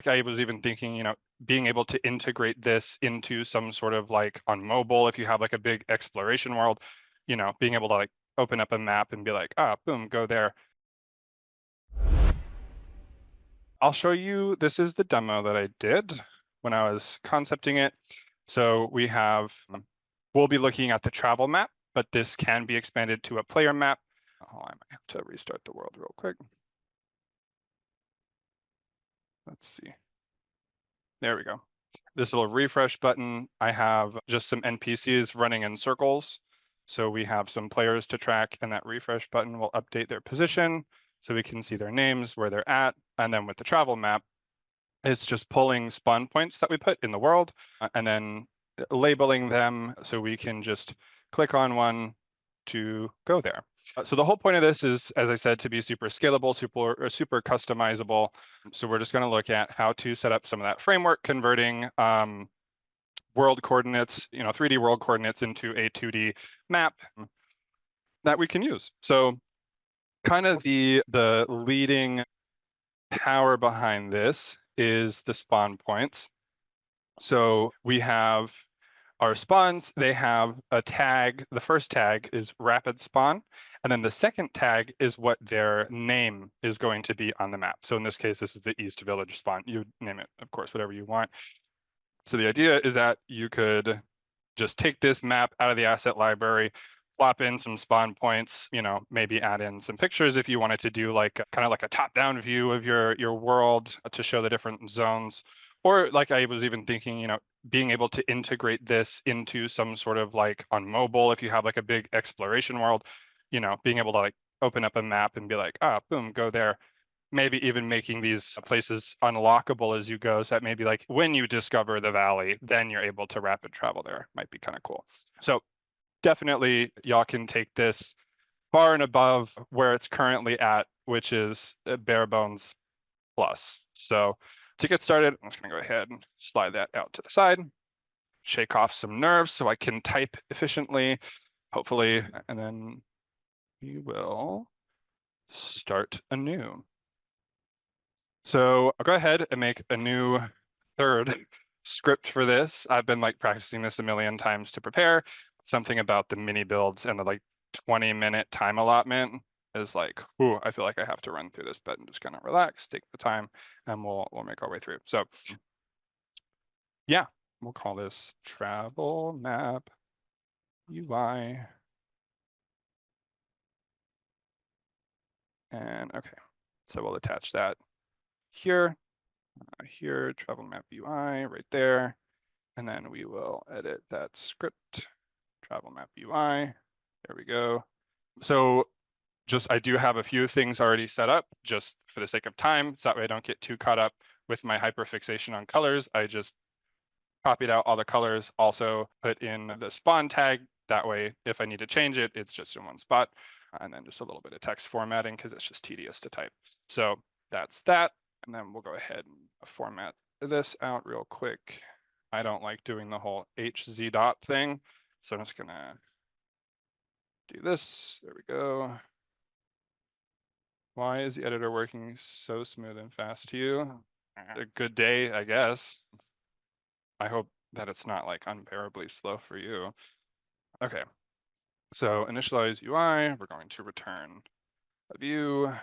I was even thinking, being able to integrate this into some sort of like on mobile, if you have like a big exploration world, being able to like open up a map and be like, boom, go there. I'll show you, this is the demo that I did when I was concepting it. So we'll be looking at the travel map, but this can be expanded to a player map. Oh, I might have to restart the world real quick. Let's see. There we go. This little refresh button, I have just some NPCs running in circles. So we have some players to track, and that refresh button will update their position so we can see their names, where they're at. And then with the travel map, it's just pulling spawn points that we put in the world and then labeling them so we can just click on one to go there. So the whole point of this is, as I said, to be super scalable, super customizable. So we're just going to look at how to set up some of that framework, converting world coordinates, 3D world coordinates into a 2D map that we can use. So kind of the leading power behind this is the spawn points. So we have our spawns, they have a tag. The first tag is rapid spawn. And then the second tag is what their name is going to be on the map. So in this case, this is the East Village spawn. You name it, of course, whatever you want. So the idea is that you could just take this map out of the asset library, plop in some spawn points, maybe add in some pictures if you wanted to do like kind of like a top-down view of your world to show the different zones. Or like I was even thinking, being able to integrate this into some sort of like on mobile, if you have like a big exploration world, being able to like open up a map and be like, boom, go there. Maybe even making these places unlockable as you go, so that maybe like when you discover the valley, then you're able to rapid travel there. Might be kind of cool. So definitely y'all can take this far and above where it's currently at, which is bare bones plus. So to get started, I'm just gonna go ahead and slide that out to the side, shake off some nerves so I can type efficiently, hopefully, and then we will start anew. So I'll go ahead and make a new third script for this. I've been like practicing this a million times to prepare. Something about the mini builds and the like 20-minute time allotment is like, ooh, I feel like I have to run through this, but I'm just gonna relax, take the time, and we'll make our way through. So yeah, we'll call this travel map UI. And okay, so we'll attach that here, here, travel map UI right there. And then we will edit that script, travel map UI. There we go. So I do have a few things already set up just for the sake of time. So that way I don't get too caught up with my hyperfixation on colors. I just copied out all the colors, also put in the spawn tag. That way, if I need to change it, it's just in one spot. And then just a little bit of text formatting because it's just tedious to type. So that's that. And then we'll go ahead and format this out real quick. I don't like doing the whole HZ dot thing. So I'm just gonna do this. There we go. Why is the editor working so smooth and fast to you? A good day, I guess. I hope that it's not like unbearably slow for you. Okay, so initialize UI, we're going to return a view.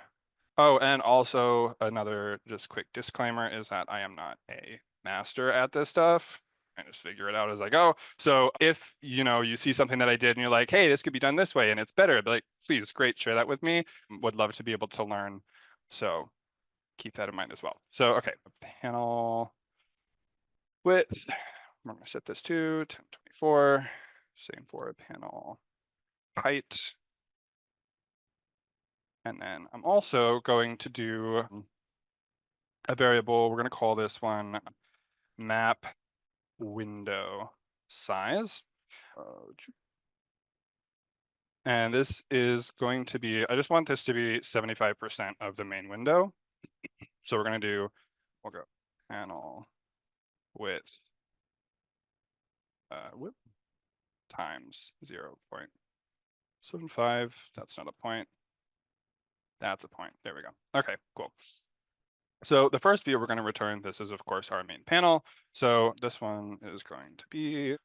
Oh, and also another just quick disclaimer is that I am not a master at this stuff. I just figure it out as I go. So if you see something that I did and you're like, hey, this could be done this way and it's better, but like, please, great, share that with me. Would love to be able to learn. So keep that in mind as well. So okay, panel width. I'm gonna set this to 1024. Same for a panel height. And then I'm also going to do a variable. We're going to call this one map window size. And this is going to be, I just want this to be 75% of the main window. So we're going to do, we'll go panel width times 0.75. That's not a point. That's a point. There we go. Okay, cool. So the first view we're going to return, this is of course our main panel. So this one is going to be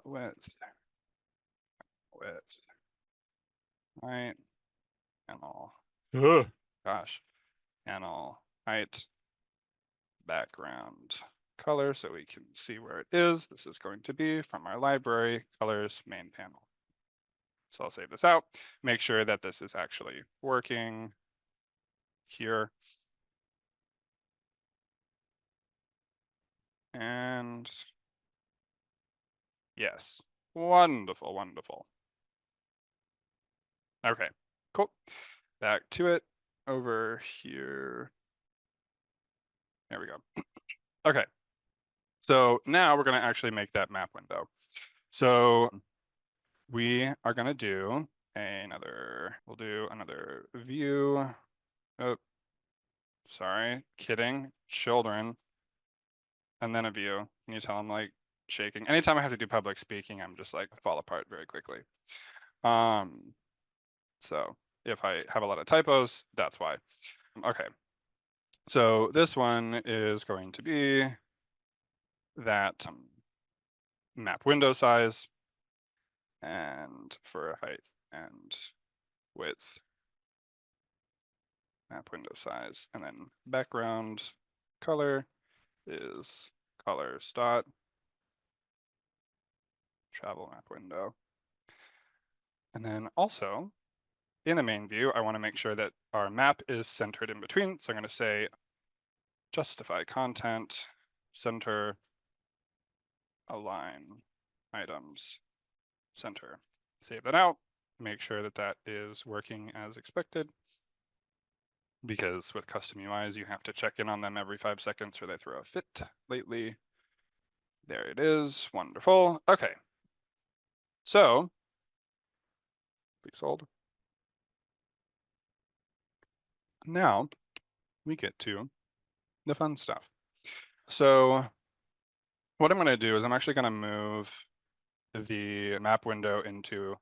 width, right, panel, gosh, panel height, background color, so we can see where it is. This is going to be from our library, colors, main panel. So I'll save this out, make sure that this is actually working here. And yes, wonderful, wonderful. Okay, cool. Back to it over here. There we go. Okay, so now we're going to actually make that map window. So we are going to do we'll do another view. Oh, sorry, kidding, children. And then a view. Can you tell I'm like shaking? Anytime I have to do public speaking, I'm just like fall apart very quickly. So if I have a lot of typos, that's why. Okay. So this one is going to be that map window size, and for height and width, map window size, and then background color is colors dot travel map window. And then also in the main view, I want to make sure that our map is centered in between. So I'm going to say justify content, center, align items, center. Save that out, make sure that that is working as expected, because with custom UIs, you have to check in on them every 5 seconds or they throw a fit lately. There it is, wonderful. Okay, so please hold. Now we get to the fun stuff. So what I'm going to do is I'm actually going to move the map window into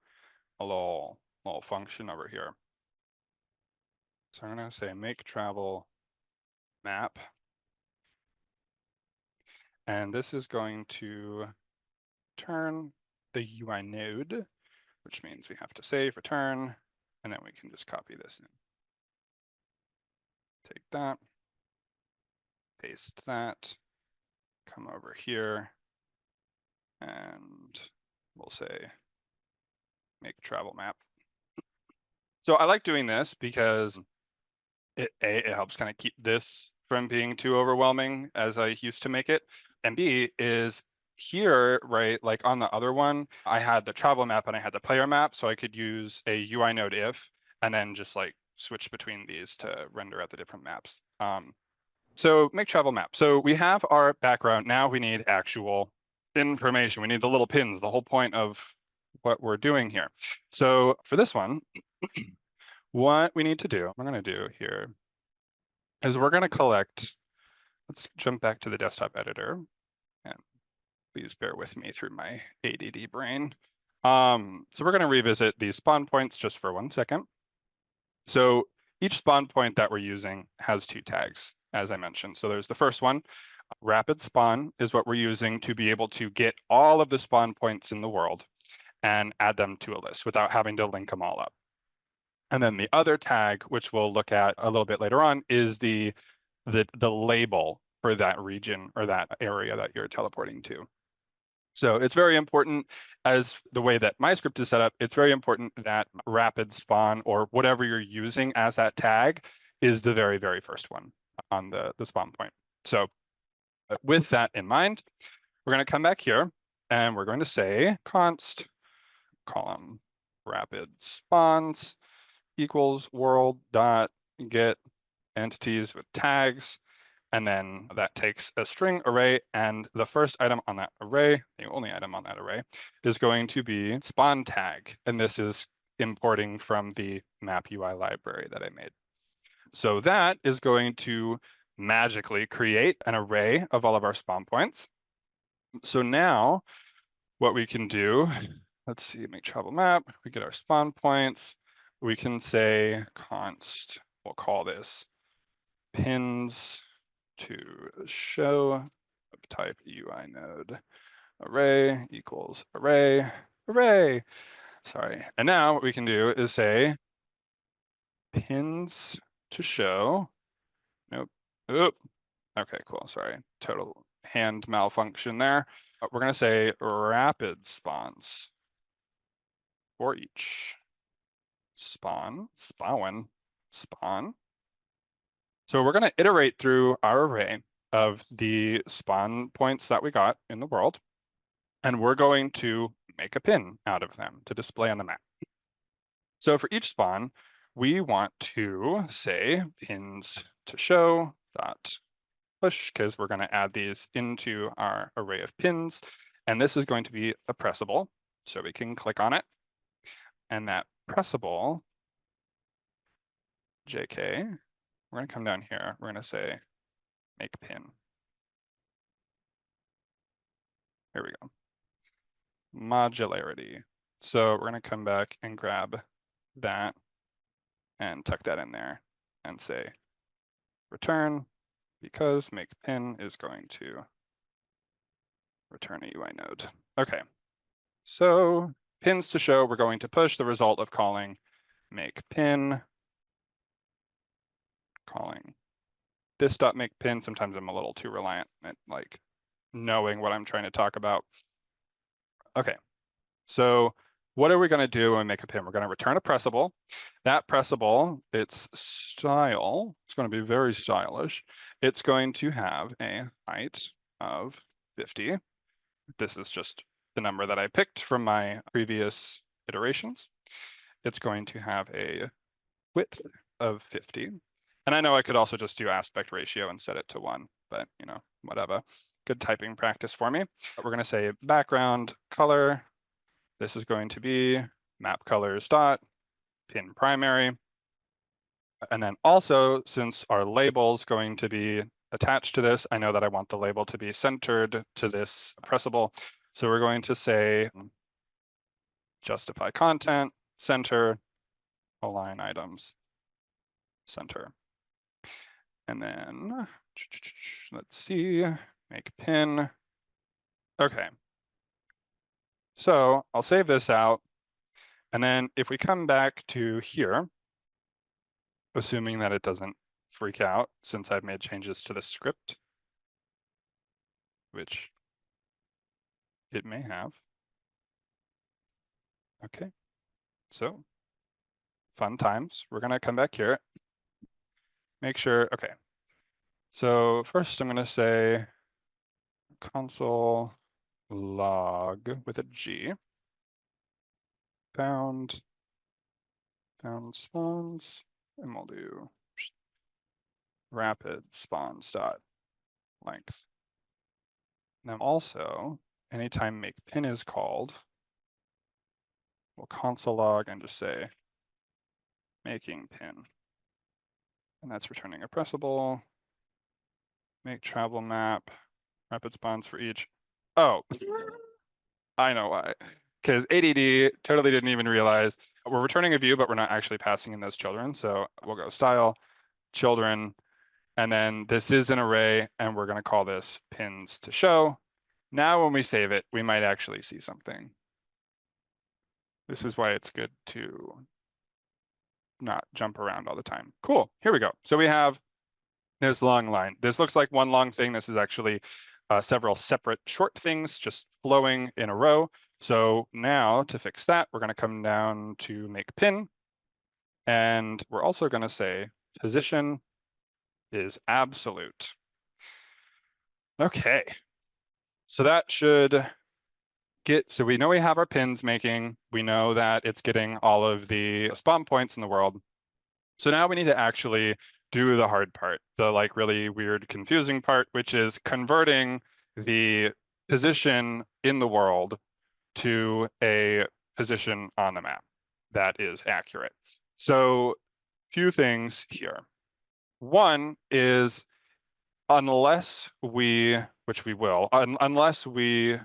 a little function over here. So I'm going to say make travel map. And this is going to turn the UI node, which means we have to save, return, and then we can just copy this in. Take that, paste that, come over here, and we'll say make travel map. So I like doing this because it helps kind of keep this from being too overwhelming as I used to make it. And B is here, right, like on the other one, I had the travel map and I had the player map, so I could use a UI node if, and then just like switch between these to render out the different maps. So make travel map. So we have our background. Now we need actual information. We need the little pins, the whole point of what we're doing here. So for this one, what we need to do, we're going to do here is we're going to collect, let's jump back to the desktop editor, and please bear with me through my ADD brain. So we're going to revisit these spawn points just for 1 second. So each spawn point that we're using has 2 tags, as I mentioned. So there's the first one, rapid spawn is what we're using to be able to get all of the spawn points in the world and add them to a list without having to link them all up. And then the other tag, which we'll look at a little bit later on, is the label for that region or that area that you're teleporting to. So it's very important, as the way that my script is set up, it's very important that rapid spawn or whatever you're using as that tag is the very, very first one on the spawn point. So with that in mind, we're going to come back here and we're going to say const column rapid spawns equals world dot get entities with tags. And then that takes a string array, and the first item on that array, the only item on that array, is going to be spawn tag. And this is importing from the map UI library that I made. So that is going to magically create an array of all of our spawn points. So now what we can do, let's see, make travel map, we get our spawn points. We can say const, we'll call this pins to show of type UI node array equals array, array. Sorry. And now what we can do is say pins to show. Nope. Oop. Okay, cool. Sorry. Total hand malfunction there. We're going to say rapid spawns for each spawn. So we're going to iterate through our array of the spawn points that we got in the world, and we're going to make a pin out of them to display on the map. So for each spawn, we want to say pins to show dot push, because we're going to add these into our array of pins. And this is going to be a pressable. So we can click on it. And that pressable, JK, we're going to come down here. We're going to say make pin. Here we go. Modularity. So we're going to come back and grab that and tuck that in there and say return, because make pin is going to return a UI node. Okay, so pins to show, we're going to push the result of calling make pin, calling this dot make pin. Sometimes I'm a little too reliant at like knowing what I'm trying to talk about. Okay, so what are we going to do when we make a pin? We're going to return a pressable. That pressable, its style, it's going to be very stylish. It's going to have a height of 50. This is just the number that I picked from my previous iterations. It's going to have a width of 50. And I know I could also just do aspect ratio and set it to 1, but you know, whatever. Good typing practice for me. We're going to say background color. This is going to be map colors dot pin primary. And then also, since our label is going to be attached to this, I know that I want the label to be centered to this pressable. So we're going to say justify content, center, align items, center. And then let's see, make pin. Okay. So I'll save this out. And then if we come back to here, assuming that it doesn't freak out since I've made changes to the script, which it may have. Okay, so fun times. We're gonna come back here, make sure, okay. So first I'm gonna say console log with a G, found spawns, and we'll do rapid spawns dot length. Now also, anytime make pin is called, we'll console log and just say making pin. And that's returning a pressable, make travel map, rapid spawns for each. Oh, I know why. Because ADD totally didn't even realize we're returning a view, but we're not actually passing in those children. So we'll go style, children, and then this is an array, and we're going to call this pins to show. Now, when we save it, we might actually see something. This is why it's good to not jump around all the time. Cool, here we go. So we have this long line. This looks like one long thing. This is actually several separate short things just flowing in a row. So now to fix that, we're going to come down to make pin. And we're also going to say position is absolute. Okay, so that should get, so we know we have our pins making. We know that it's getting all of the spawn points in the world. So now we need to actually do the hard part, the like really weird, confusing part, which is converting the position in the world to a position on the map that is accurate. So few things here. One is unless we, which we will, unless we,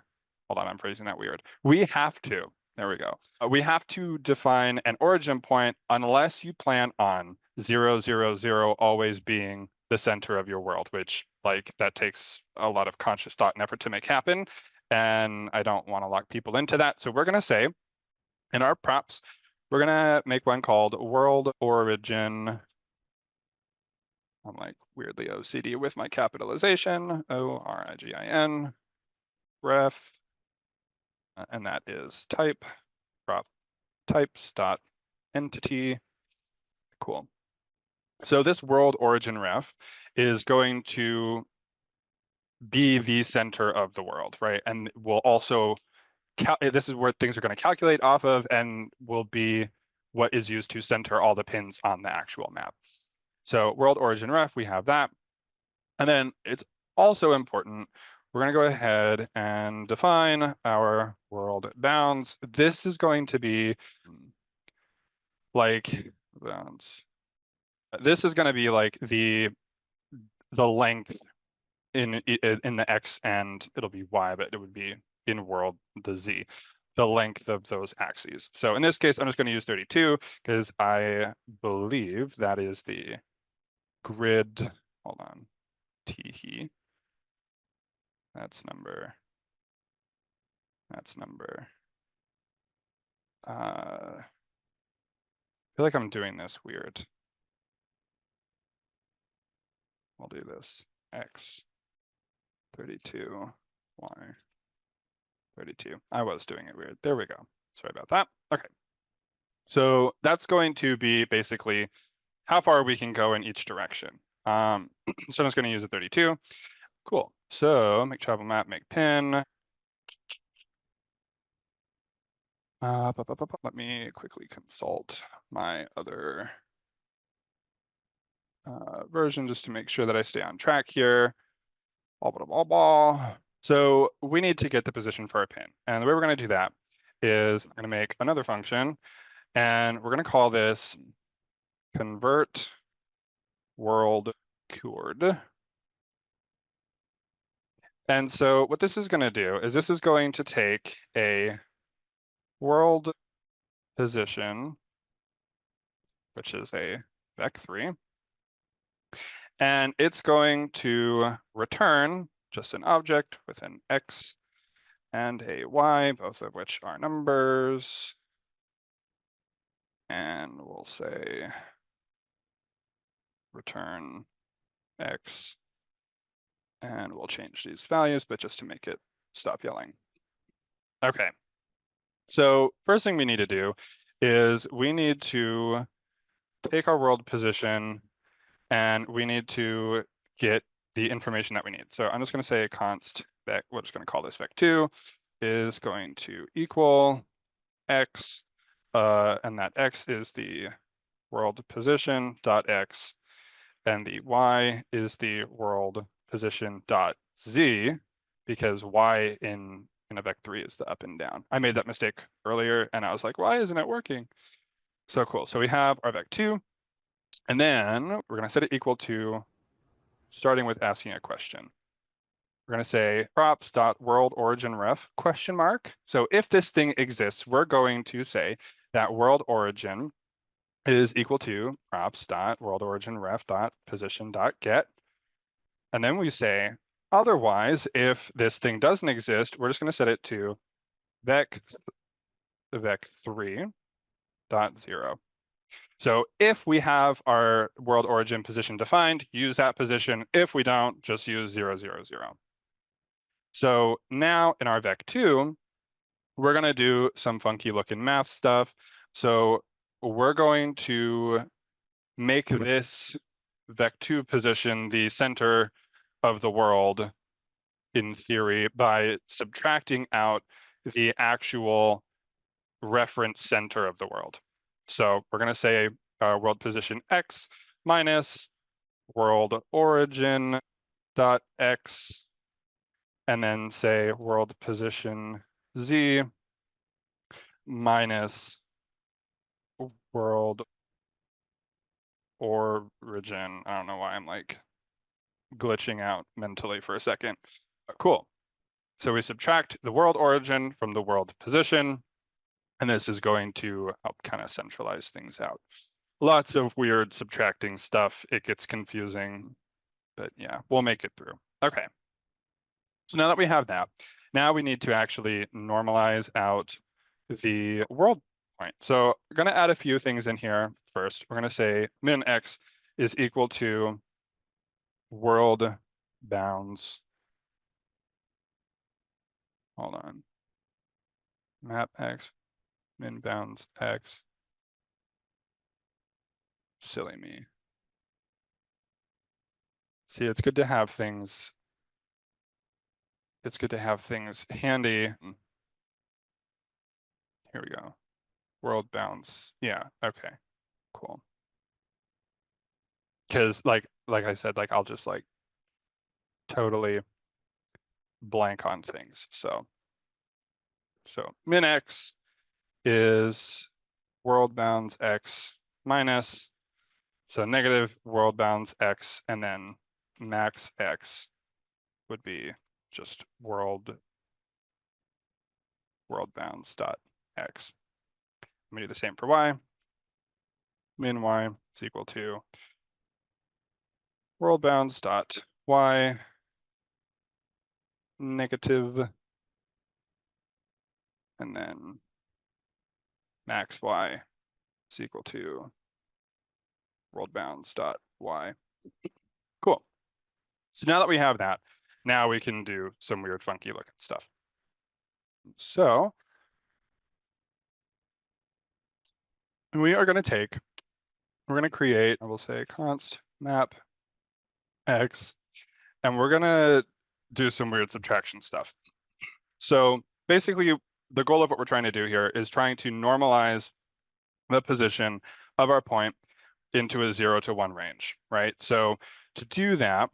hold on, I'm phrasing that weird. We have to, there we go. We have to define an origin point unless you plan on 0, 0, 0 always being the center of your world, which like that takes a lot of conscious thought and effort to make happen. And I don't want to lock people into that. So we're going to say in our props, we're going to make one called world origin. I'm like weirdly OCD with my capitalization, ORIGIN, ref, and that is type, prop types dot entity. Cool. So this world origin ref is going to be the center of the world, right? And will also, this is where things are going to calculate off of and will be what is used to center all the pins on the actual map. So world origin ref, we have that. And then it's also important, we're going to go ahead and define our world bounds. This is going to be like bounds. This is going to be like the length in the X, and it'll be Y, but it would be in world the Z, the length of those axes. So in this case, I'm just going to use 32 because I believe that is the grid. Hold on, teehee. That's number. I feel like I'm doing this weird. We'll do this. X 32, Y 32. I was doing it weird. There we go. Sorry about that. Okay. So that's going to be basically how far we can go in each direction. So I'm just going to use a 32. Cool. So make travel map, make pin. Let me quickly consult my other version just to make sure that I stay on track here. So we need to get the position for our pin. And the way we're going to do that is I'm going to make another function, and we're going to call this convert world coord. And so what this is going to do is this is going to take a world position, which is a vec3, and it's going to return just an object with an X and a Y, both of which are numbers. And we'll say return X, and we'll change these values, but just to make it stop yelling. Okay. So first thing we need to do is we need to take our world position and we need to get the information that we need. So I'm just going to say const vec, we're just going to call this vec2 is going to equal X, and that X is the world position dot X, and the Y is the world position dot Z, because Y in a vec3 is the up and down. I made that mistake earlier and I was like, why isn't it working? So cool. So we have our vec2, and then we're going to set it equal to, starting with asking a question. We're going to say props.world origin ref question mark. So if this thing exists, we're going to say that world origin is equal to props.world origin ref position get. And then we say, otherwise, if this thing doesn't exist, we're just going to set it to vec3 dot 0. So if we have our world origin position defined, use that position. If we don't, just use 0, 0, 0. So now in our vec2, we're going to do some funky looking math stuff. So we're going to make this vec2 position the center of the world in theory by subtracting out the actual reference center of the world. So we're going to say world position X minus world origin dot X, and then say world position Z minus world origin. I don't know why I'm like glitching out mentally for a second. But cool. So we subtract the world origin from the world position, and this is going to help kind of centralize things out. Lots of weird subtracting stuff. It gets confusing. but yeah, we'll make it through. Okay. So now that we have that, now we need to actually normalize out the world point. So we're going to add a few things in here first. We're going to say min x is equal to world bounds. Hold on. Map x, min bounds x. Silly me. See, it's good to have things. It's good to have things handy. Here we go. World bounds. Yeah, okay, cool. Because like I said, like I'll just like totally blank on things. So min x is world bounds x minus, so negative world bounds x, and then max x would be just world bounds dot x. Let me do the same for y. Min y is equal to world bounds dot y negative, and then max y is equal to world bounds dot y. Cool. So now that we have that, now we can do some weird, funky looking stuff. So we are going to we're going to create, I will say const map x, and we're going to do some weird subtraction stuff. So basically, the goal of what we're trying to do here is trying to normalize the position of our point into a 0 to 1 range, right? So to do that,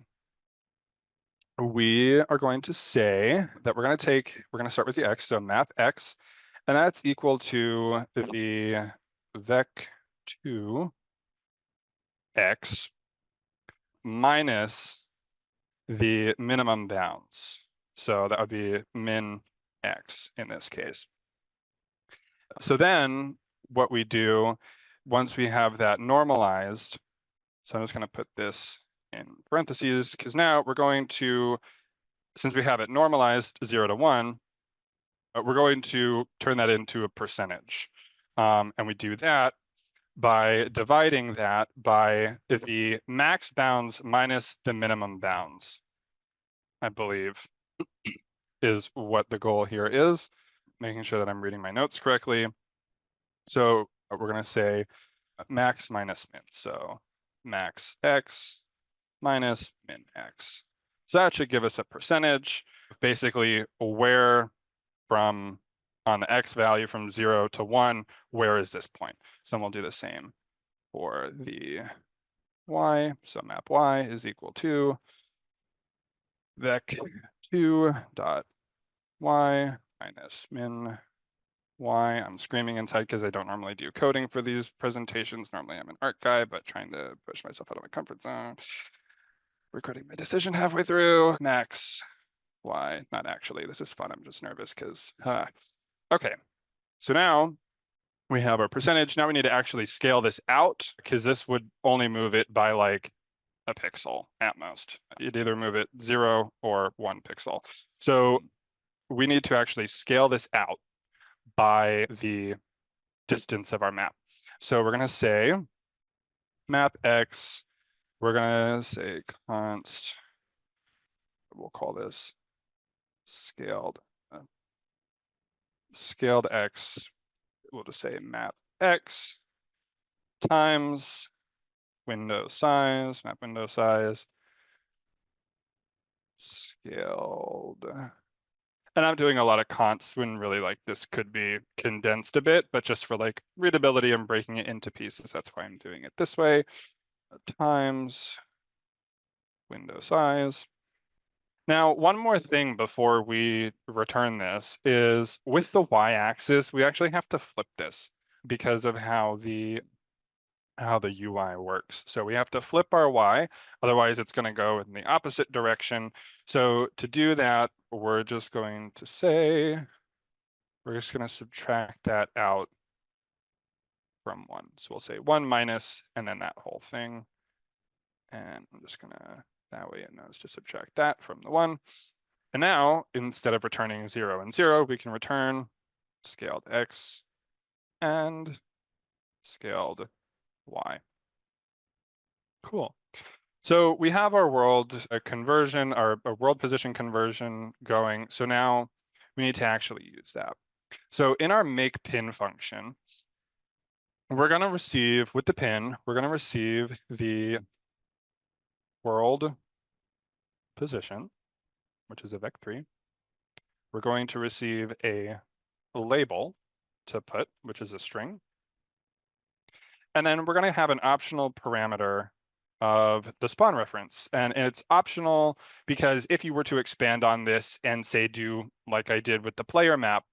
we are going to say that we're going to start with the x, so map x, and that's equal to the vec2 x minus the minimum bounds. So that would be min x in this case. So then what we do once we have that normalized, so I'm just going to put this in parentheses because now we're going to, since we have it normalized 0 to 1, we're going to turn that into a percentage. And we do that by dividing that by the max bounds minus the minimum bounds, I believe, is what the goal here is, making sure that I'm reading my notes correctly. So we're going to say max minus min. So max x minus min x. So that should give us a percentage, basically where from on the x value from 0 to 1, where is this point? So then we'll do the same for the y. So map y is equal to vec2 dot y minus min y. I'm screaming inside because I don't normally do coding for these presentations. Normally I'm an art guy, but trying to push myself out of my comfort zone. Recording my decision halfway through. Max y, not actually. This is fun. I'm just nervous because, okay. So now we have our percentage. Now we need to actually scale this out because this would only move it by like a pixel at most. You'd either move it 0 or 1 pixel. So we need to actually scale this out by the distance of our map. So we're going to say map x, we're going to say const, we'll call this scaled x, we'll just say map x times window size, map window size, scaled. And I'm doing a lot of consts when really like this could be condensed a bit, but just for like readability, I'm breaking it into pieces. That's why I'm doing it this way. Times window size. Now, one more thing before we return this is with the y-axis, we actually have to flip this because of how the UI works. So we have to flip our y, otherwise it's going to go in the opposite direction. So to do that, we're just going to say, we're just going to subtract that out from 1. So we'll say 1 minus, and then that whole thing. And I'm just going to That way it knows to subtract that from the 1. And now, instead of returning 0 and 0, we can return scaled x and scaled y. Cool. So we have our world conversion, our world position conversion going. So now we need to actually use that. So in our make pin function, we're going to receive, with the pin, we're going to receive the world position, which is a vec3. We're going to receive a label to put, which is a string. And then we're going to have an optional parameter of the spawn reference. And it's optional because if you were to expand on this and say do like I did with the player map,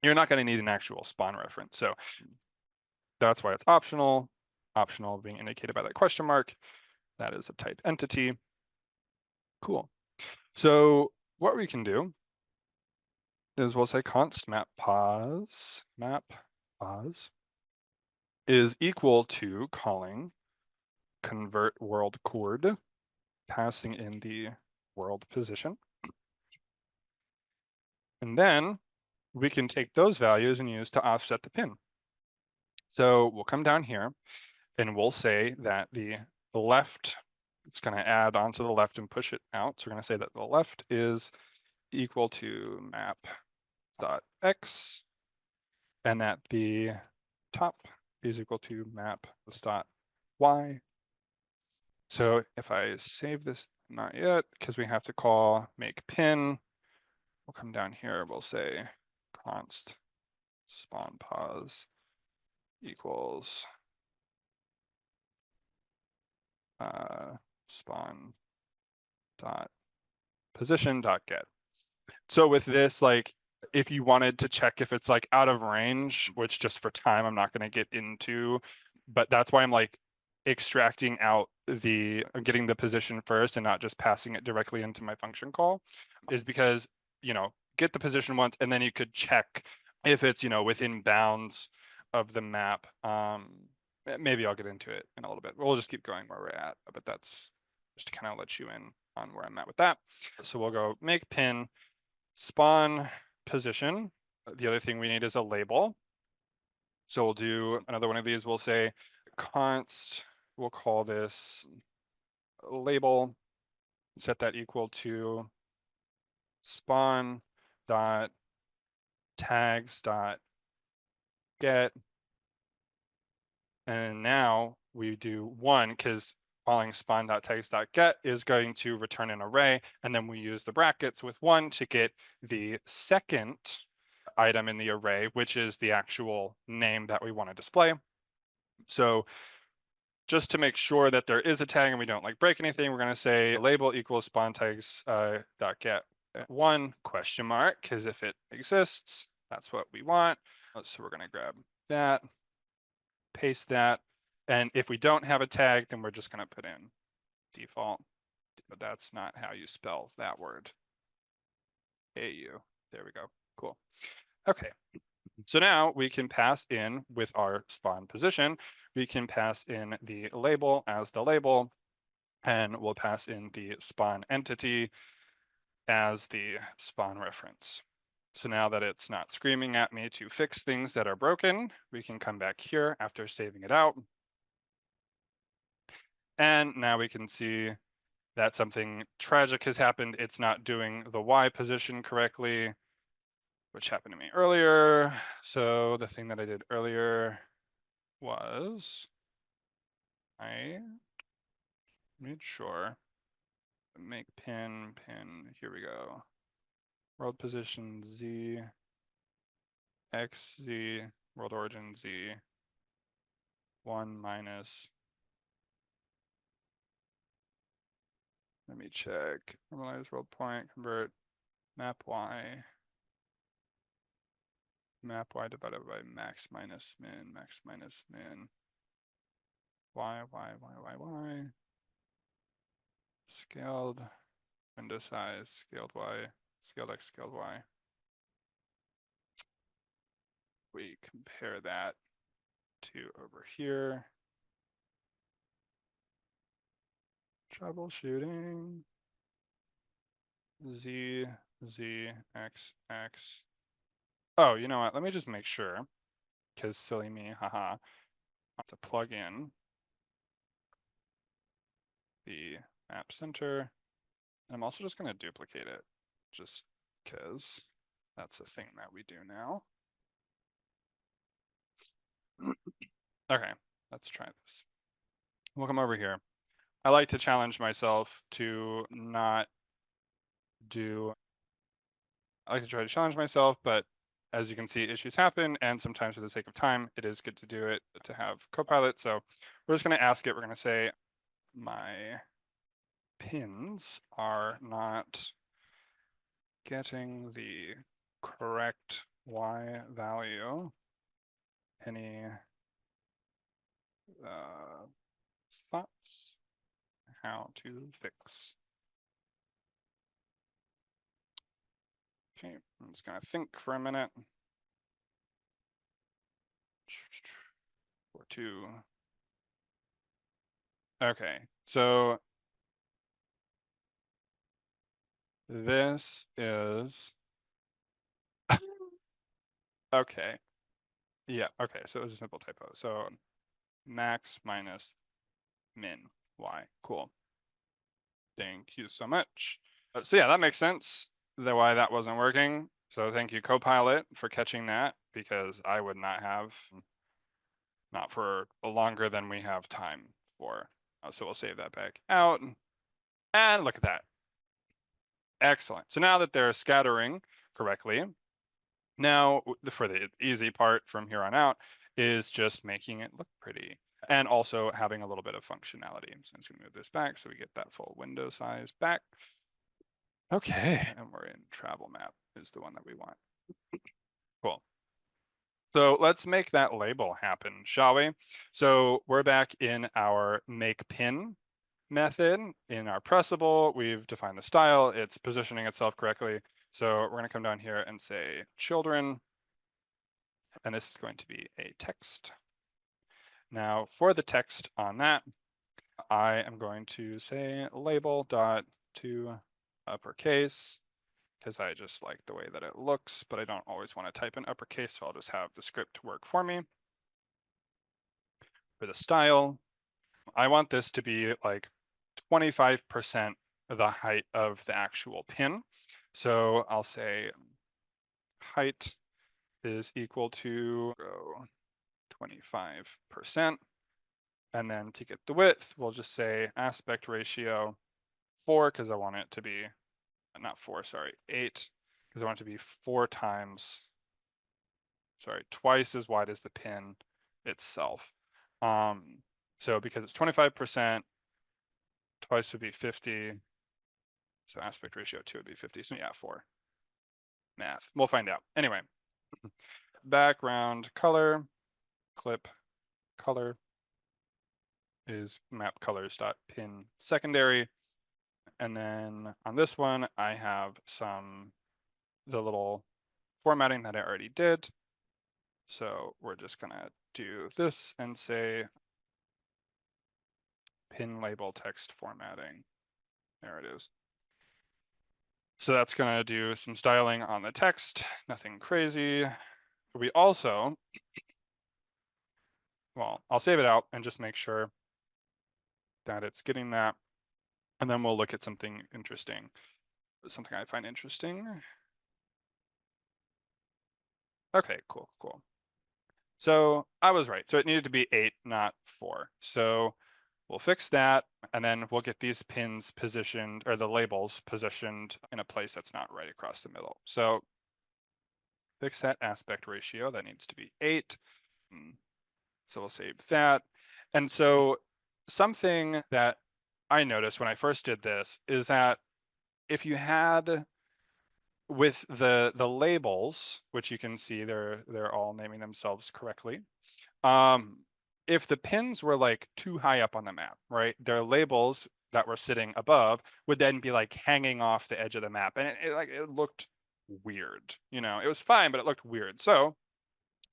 you're not going to need an actual spawn reference. So that's why it's optional. Optional being indicated by that question mark. That is a type entity. Cool. So what we can do is we'll say const map pos is equal to calling convert world coord, passing in the world position. And then we can take those values and use to offset the pin. So we'll come down here and we'll say that the left, it's going to add onto the left and push it out. So we're going to say that the left is equal to map.x and that the top is equal to map.y. So if I save this, not yet, because we have to call make pin, we'll come down here, we'll say const spawn pos equals spawn dot position dot get. So with this, like, if you wanted to check if it's like out of range, which just for time I'm not going to get into, but that's why I'm like extracting out getting the position first and not just passing it directly into my function call, is because, get the position once and then you could check if it's, within bounds of the map. Maybe I'll get into it in a little bit. We'll just keep going where we're at, but that's just to kind of let you in on where I'm at with that. So we'll go make pin spawn position. The other thing we need is a label. So we'll do another one of these. We'll say const, we'll call this label, set that equal to spawn dot tags dot get. And now we do 1 because calling spawn.tags.get is going to return an array. And then we use the brackets with 1 to get the second item in the array, which is the actual name that we want to display. So just to make sure that there is a tag and we don't like break anything, we're going to say label equals spawn tags dot get 1 question mark, because if it exists, that's what we want. So we're going to grab that, paste that. And if we don't have a tag, then we're just going to put in default, but that's not how you spell that word. AU. There we go. Cool. Okay. So now we can pass in with our spawn position, we can pass in the label as the label, and we'll pass in the spawn entity as the spawn reference. So now that it's not screaming at me to fix things that are broken, we can come back here after saving it out. And now we can see that something tragic has happened. It's not doing the Y position correctly, which happened to me earlier. So the thing that I did earlier was I made sure make pin, here we go. World position Z, X, Z, world origin Z, 1 minus, let me check, normalize world point, convert map Y divided by max minus min, y, scaled, window size, scaled Y, scaled X, scaled Y. We compare that to over here. troubleshooting Z, X, X. Oh, you know what? Let me just make sure, because silly me, haha. I have to plug in the App Center. I'm also just going to duplicate it, just because that's a thing that we do now. Okay, let's try this. We'll come over here. I like to challenge myself to not do, I like to try to challenge myself, but as you can see, issues happen, and sometimes for the sake of time, it is good to do it, to have Copilot. So we're just going to ask it, we're going to say, my pins are not getting the correct Y value. Any thoughts how to fix? Okay, I'm just gonna think for a minute. Or two. Okay, so this is okay. Yeah, okay, so it was a simple typo. So max minus min Y. Cool. Thank you so much. So yeah, that makes sense, why that wasn't working. So thank you, Copilot, for catching that, because I would not have, not for longer than we have time for. So we'll save that back out. And look at that. Excellent. So now that they're scattering correctly, now for the easy part from here on out is just making it look pretty and also having a little bit of functionality. So I'm just gonna move this back so we get that full window size back. Okay, and we're in travel map is the one that we want. Cool. So let's make that label happen, shall we? So we're back in our make pin method. In our pressable, we've defined the style. It's positioning itself correctly. So we're going to come down here and say children, and this is going to be a text. Now for the text on that, I am going to say label dot to uppercase, because I just like the way that it looks, but I don't always want to type in uppercase, so I'll just have the script work for me. For the style, I want this to be like 25% of the height of the actual pin. So I'll say height is equal to 25%. And then to get the width, we'll just say aspect ratio 4, because I want it to be, not 4, sorry, 8, because I want it to be 4 times, sorry, twice as wide as the pin itself. So because it's 25%, twice would be 50. So aspect ratio 2 would be 50. So yeah, 4. Math. We'll find out. Anyway, background color, clip color is map colors.pin secondary. And then on this one, I have the little formatting that I already did. So we're just gonna do this and say pin label text formatting. There it is. So that's gonna do some styling on the text, nothing crazy. We also, well, I'll save it out and just make sure that it's getting that. And then we'll look at something interesting, something I find interesting. Okay, cool, cool. So I was right. So it needed to be 8, not 4. So we'll fix that, and then we'll get these pins positioned, or the labels positioned in a place that's not right across the middle. So fix that aspect ratio. That needs to be 8. So we'll save that. And so something that I noticed when I first did this is that if you had with the labels, which you can see they're all naming themselves correctly. If the pins were like too high up on the map, right, their labels that were sitting above would then be like hanging off the edge of the map, and it looked weird. You know, it was fine, but it looked weird. So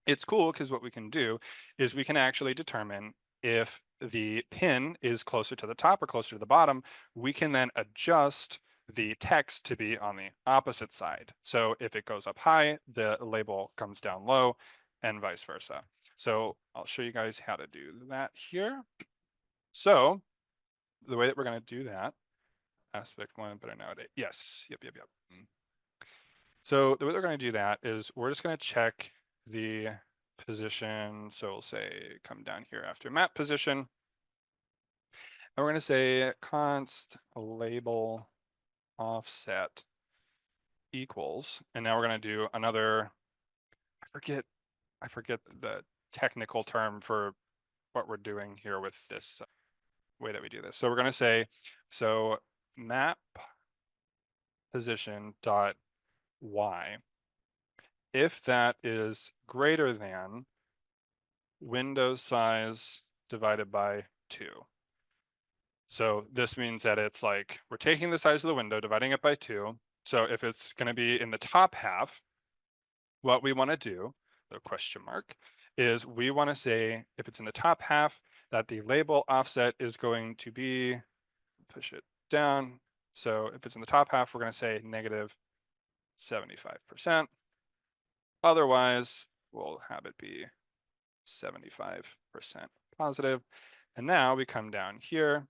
it's cool because what we can do is we can actually determine if the pin is closer to the top or closer to the bottom, we can then adjust the text to be on the opposite side. So if it goes up high, the label comes down low, and vice versa. So I'll show you guys how to do that here. So the way that we're going to do that, aspect one, but nowadays, yes, yep. So the way we're going to do that is we're just going to check the position. So we'll say come down here after map position. And we're going to say const label offset equals. And now we're going to do another, I forget the technical term for what we're doing here with this way that we do this. So we're going to say, so map position dot y, if that is greater than window size divided by 2. So this means that it's like we're taking the size of the window, dividing it by 2. So if it's going to be in the top half, what we want to do, the question mark, is we want to say if it's in the top half that the label offset is going to be, push it down. So if it's in the top half, we're going to say negative 75%. Otherwise, we'll have it be 75% positive. And now we come down here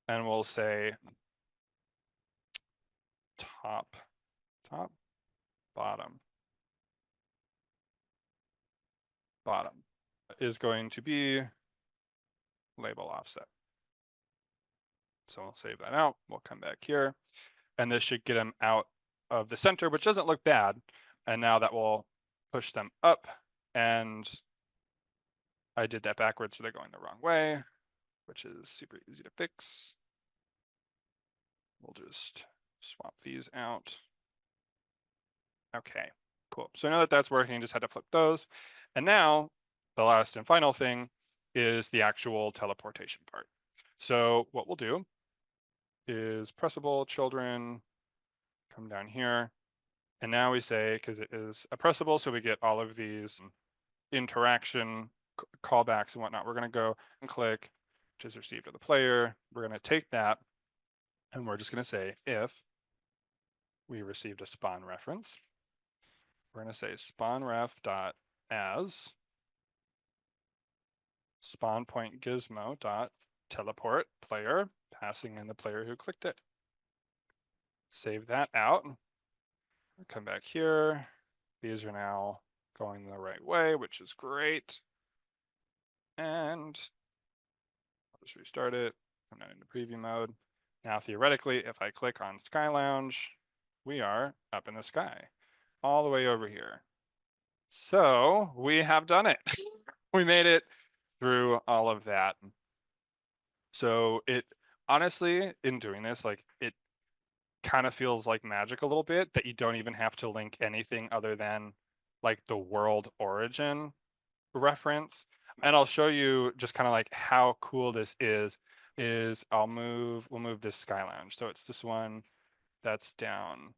and we'll say top, bottom is going to be label offset. So we'll save that out. We'll come back here and this should get them out of the center, which doesn't look bad. And now that will push them up, and I did that backwards, so they're going the wrong way, which is super easy to fix. We'll just swap these out. Okay, cool. So now that that's working, just had to flip those. And now the last and final thing is the actual teleportation part. So what we'll do is pressable children, come down here. And now we say, because it is a pressable, so we get all of these interaction callbacks and whatnot. We're going to go and click, which is received to the player. We're going to take that and we're just going to say if we received a spawn reference, we're going to say spawn ref dot as spawn point gizmo dot teleport player, passing in the player who clicked it. Save that out. Come back here. These are now going the right way, which is great. And I'll just restart it. I'm not into preview mode. Now, theoretically, if I click on Sky Lounge, we are up in the sky, all the way over here. So we have done it. We made it through all of that. So it honestly, in doing this, like it kind of feels like magic a little bit that you don't even have to link anything other than like the world origin reference. And I'll show you just kind of like how cool this is we'll move this Sky Lounge. So it's this one that's down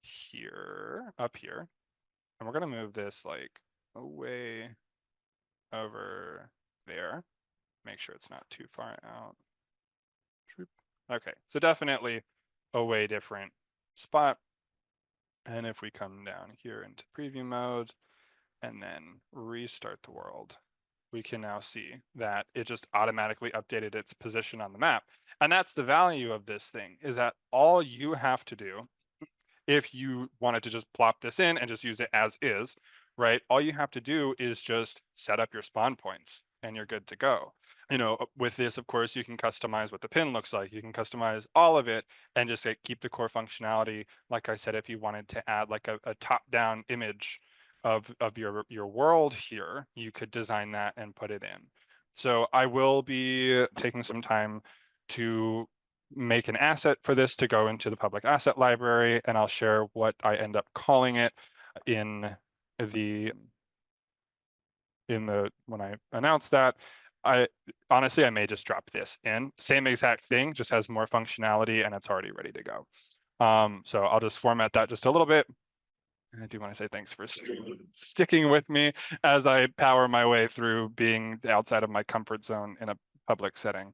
here, up here. And we're gonna move this like away over there. Make sure it's not too far out. Okay, so definitely a way different spot. And if we come down here into preview mode and then restart the world, we can now see that it just automatically updated its position on the map. And that's the value of this thing, is that all you have to do, if you wanted to just plop this in and just use it as is, right? All you have to do is just set up your spawn points and you're good to go. You know, with this, of course, you can customize what the pin looks like. You can customize all of it and just keep the core functionality. Like I said, if you wanted to add like a top-down image of your world here, you could design that and put it in. So I will be taking some time to make an asset for this to go into the public asset library, and I'll share what I end up calling it in the when I announce that. I honestly may just drop this in. Same exact thing, just has more functionality and it's already ready to go. So I'll just format that just a little bit. And I do want to say thanks for sticking with me as I power my way through being outside of my comfort zone in a public setting.